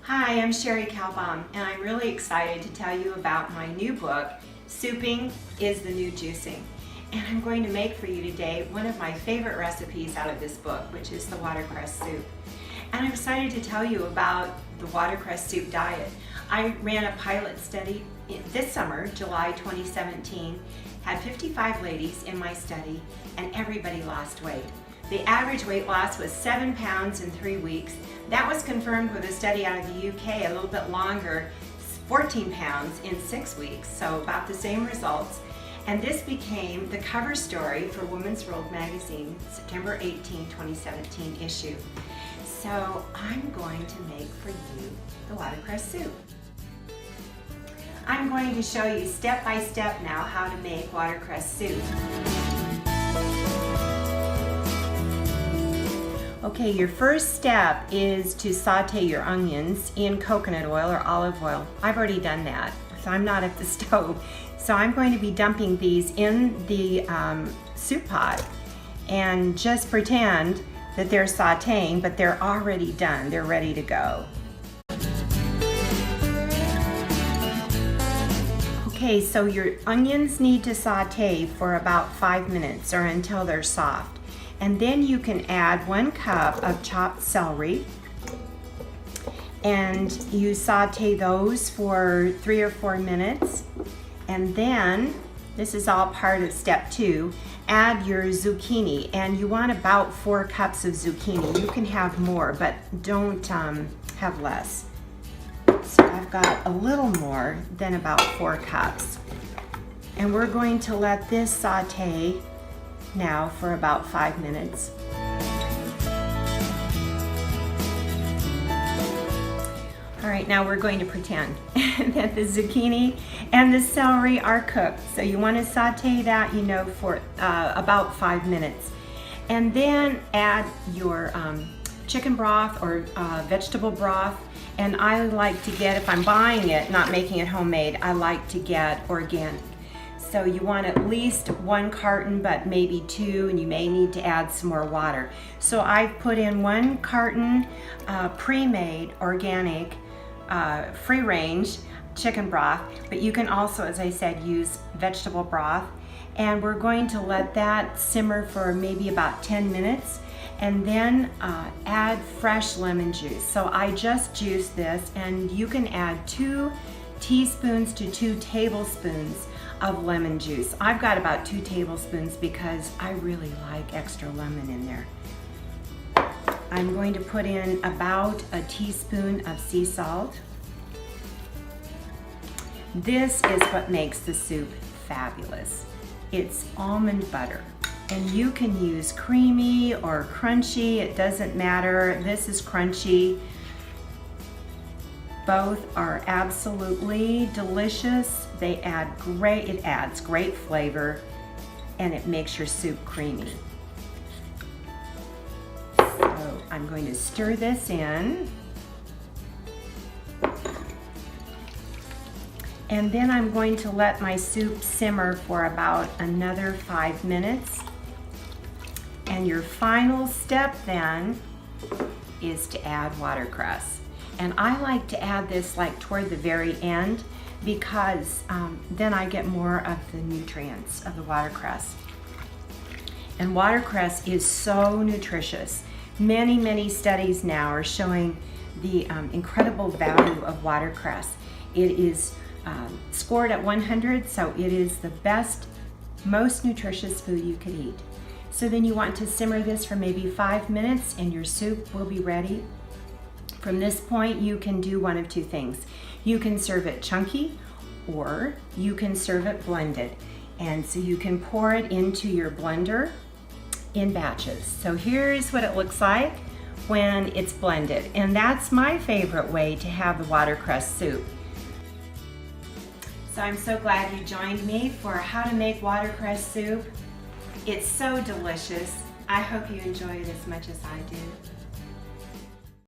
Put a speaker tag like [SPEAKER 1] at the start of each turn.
[SPEAKER 1] Hi, I'm Cherie Calbom, and I'm really excited to tell you about my new book, Souping is the New Juicing. And I'm going to make for you today one of my favorite recipes out of this book, which is the watercress soup. And I'm excited to tell you about the watercress soup diet. I ran a pilot study this summer, July 2017, had 55 ladies in my study, and everybody lost weight. The average weight loss was 7 pounds in 3 weeks. That was confirmed with a study out of the UK, a little bit longer, 14 pounds in 6 weeks, so about the same results. And this became the cover story for Women's World magazine, September 18, 2017 issue. So I'm going to make for you the watercress soup. I'm going to show you step by step now how to make watercress soup. Okay, your first step is to saute your onions in coconut oil or olive oil. I've already done that, so I'm not at the stove. So I'm going to be dumping these in the soup pot and just pretend that they're sauteing, but they're already done. They're ready to go. Okay, so your onions need to saute for about 5 minutes or until they're soft. And then you can add 1 cup of chopped celery, and you saute those for 3 or 4 minutes. And then, this is all part of step 2, add your zucchini, and you want about 4 cups of zucchini. You can have more, but don't have less. So I've got a little more than about 4 cups. And we're going to let this saute now for about 5 minutes. All right, now we're going to pretend that the zucchini and the celery are cooked. So you want to saute that, for about 5 minutes. And then add your chicken broth or vegetable broth. And I like to get, if I'm buying it, not making it homemade, I like to get organic. So you want at least 1 carton, but maybe 2, and you may need to add some more water. So I've put in 1 carton pre-made organic free-range chicken broth, but you can also, as I said, use vegetable broth. And we're going to let that simmer for maybe about 10 minutes and then add fresh lemon juice. So I just juiced this, and you can add 2 teaspoons to 2 tablespoons of lemon juice. I've got about 2 tablespoons because I really like extra lemon in there. I'm going to put in about a teaspoon of sea salt. This is what makes the soup fabulous. It's almond butter. And you can use creamy or crunchy, it doesn't matter. This is crunchy. Both are absolutely delicious. It adds great flavor, and it makes your soup creamy. So I'm going to stir this in. And then I'm going to let my soup simmer for about another 5 minutes. And your final step then is to add watercress. And I like to add this like toward the very end because then I get more of the nutrients of the watercress. And watercress is so nutritious. Many, many studies now are showing the incredible value of watercress. It is scored at 100, so it is the best, most nutritious food you could eat. So then you want to simmer this for maybe 5 minutes and your soup will be ready. From this point, you can do one of 2 things. You can serve it chunky, or you can serve it blended. And so you can pour it into your blender in batches. So here's what it looks like when it's blended. And that's my favorite way to have the watercress soup. So I'm so glad you joined me for how to make watercress soup. It's so delicious. I hope you enjoy it as much as I do.